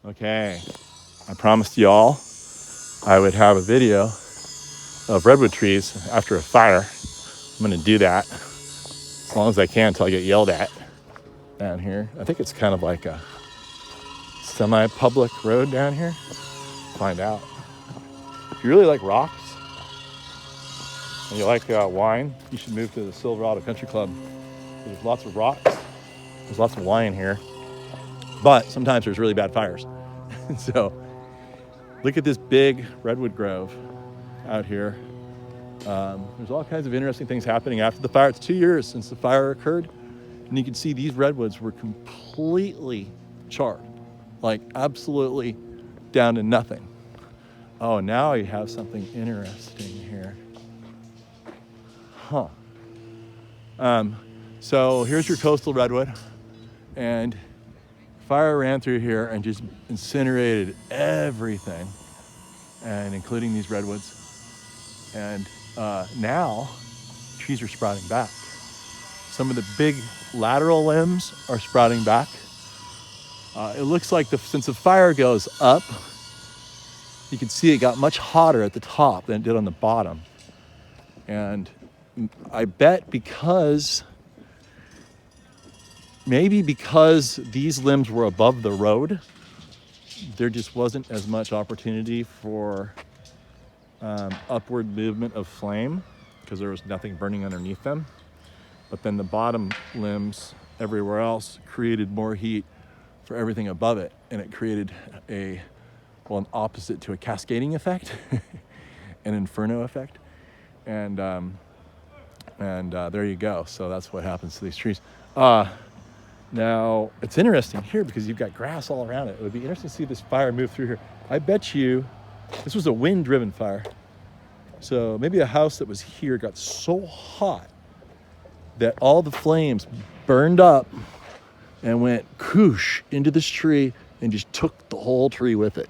Okay, I promised y'all I would have a video of redwood trees after a fire. I'm gonna do that as long as I can until I get yelled at down here. I think it's kind of like a semi-public road down here. Find out. If you really like rocks and you like wine, you should move to the Silverado Country Club. There's lots of rocks. There's lots of wine here, but sometimes there's really bad fires. So look at this big redwood grove out here. There's all kinds of interesting things happening after the fire. It's 2 years since the fire occurred, and you can see these redwoods were completely charred, like absolutely down to nothing. Oh, now you have something interesting here. Huh. So here's your coastal redwood, and fire ran through here and just incinerated everything, and including these redwoods. And now trees are sprouting back. Some of the big lateral limbs are sprouting back. It looks like since the fire goes up, you can see it got much hotter at the top than it did on the bottom. And I bet maybe because these limbs were above the road, there just wasn't as much opportunity for upward movement of flame because there was nothing burning underneath them. But then the bottom limbs everywhere else created more heat for everything above it, and it created an opposite to a cascading effect, an inferno effect. And there you go. So that's what happens to these trees. Now, it's interesting here because you've got grass all around it. It would be interesting to see this fire move through here. I bet you this was a wind-driven fire. So maybe a house that was here got so hot that all the flames burned up and went koosh into this tree and just took the whole tree with it.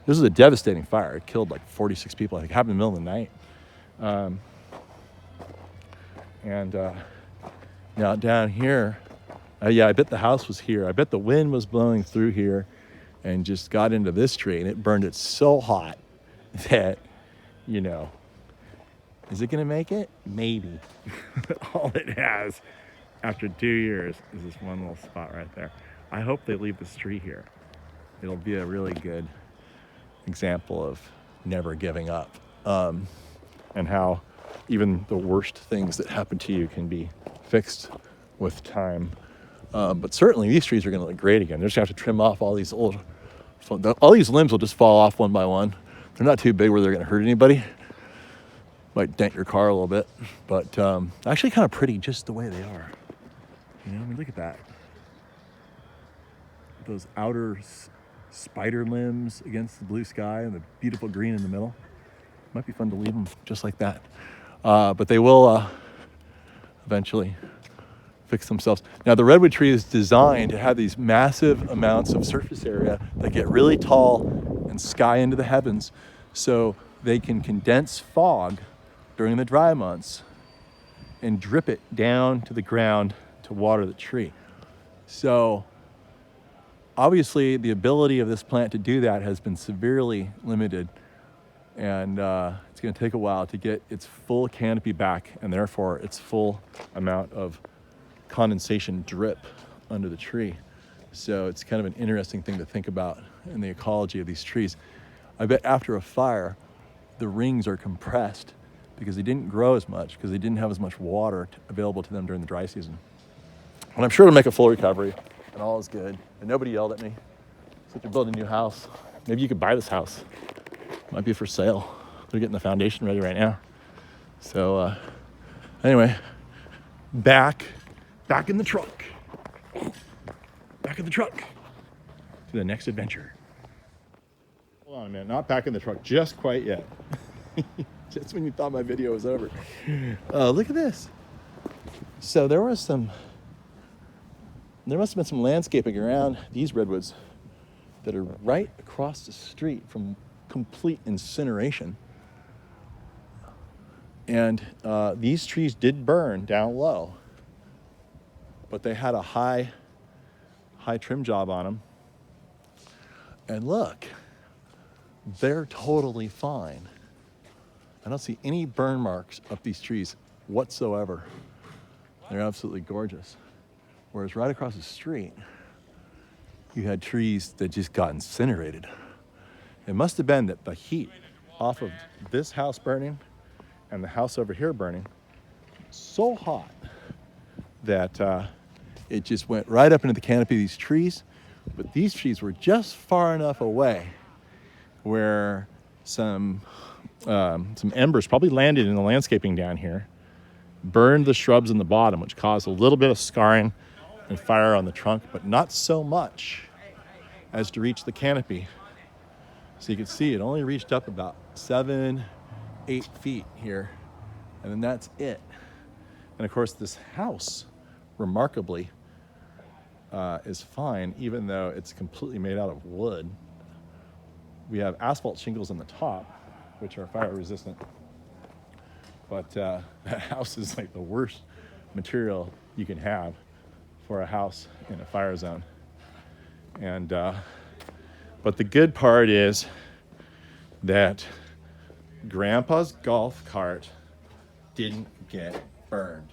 This is a devastating fire. It killed like 46 people. I think it happened in the middle of the night. Now down here, I bet the house was here. I bet the wind was blowing through here and just got into this tree, and it burned it so hot that, is it gonna make it? Maybe. All it has after 2 years is this one little spot right there. I hope they leave this tree here. It'll be a really good example of never giving up, and how even the worst things that happen to you can be fixed with time. But certainly these trees are going to look great again. They're just going to have to trim off all these limbs will just fall off one by one. They're not too big where they're going to hurt anybody. Might dent your car a little bit, but actually kind of pretty just the way they are. Look at that. Those outer spider limbs against the blue sky and the beautiful green in the middle. Might be fun to leave them just like that. But they will eventually fix themselves. Now, the redwood tree is designed to have these massive amounts of surface area that get really tall and sky into the heavens, so they can condense fog during the dry months and drip it down to the ground to water the tree. So obviously the ability of this plant to do that has been severely limited, and it's going to take a while to get its full canopy back, and therefore its full amount of condensation drip under the tree. So it's kind of an interesting thing to think about in the ecology of these trees. I bet after a fire, the rings are compressed because they didn't grow as much, because they didn't have as much water available to them during the dry season. And I'm sure it'll make a full recovery, and all is good. And nobody yelled at me. So if you're building a new house, maybe you could buy this house. It might be for sale. They're getting the foundation ready right now. So anyway, back in the truck. Back in the truck to the next adventure. Hold on a minute, not back in the truck just quite yet. Just when you thought my video was over. Look at this. So there must have been some landscaping around these redwoods that are right across the street from complete incineration. And these trees did burn down low, but they had a high trim job on them. And look, they're totally fine. I don't see any burn marks up these trees whatsoever. They're absolutely gorgeous. Whereas right across the street, you had trees that just got incinerated. It must have been that the heat off of this house burning and the house over here burning so hot that it just went right up into the canopy of these trees. But these trees were just far enough away where some embers probably landed in the landscaping down here, burned the shrubs in the bottom, which caused a little bit of scarring and fire on the trunk, but not so much as to reach the canopy. So you can see it only reached up about 7-8 feet here, and then that's it. And of course this house, remarkably, is fine, even though it's completely made out of wood. We have asphalt shingles on the top, which are fire resistant. But that house is like the worst material you can have for a house in a fire zone. And but the good part is that Grandpa's golf cart didn't get burned.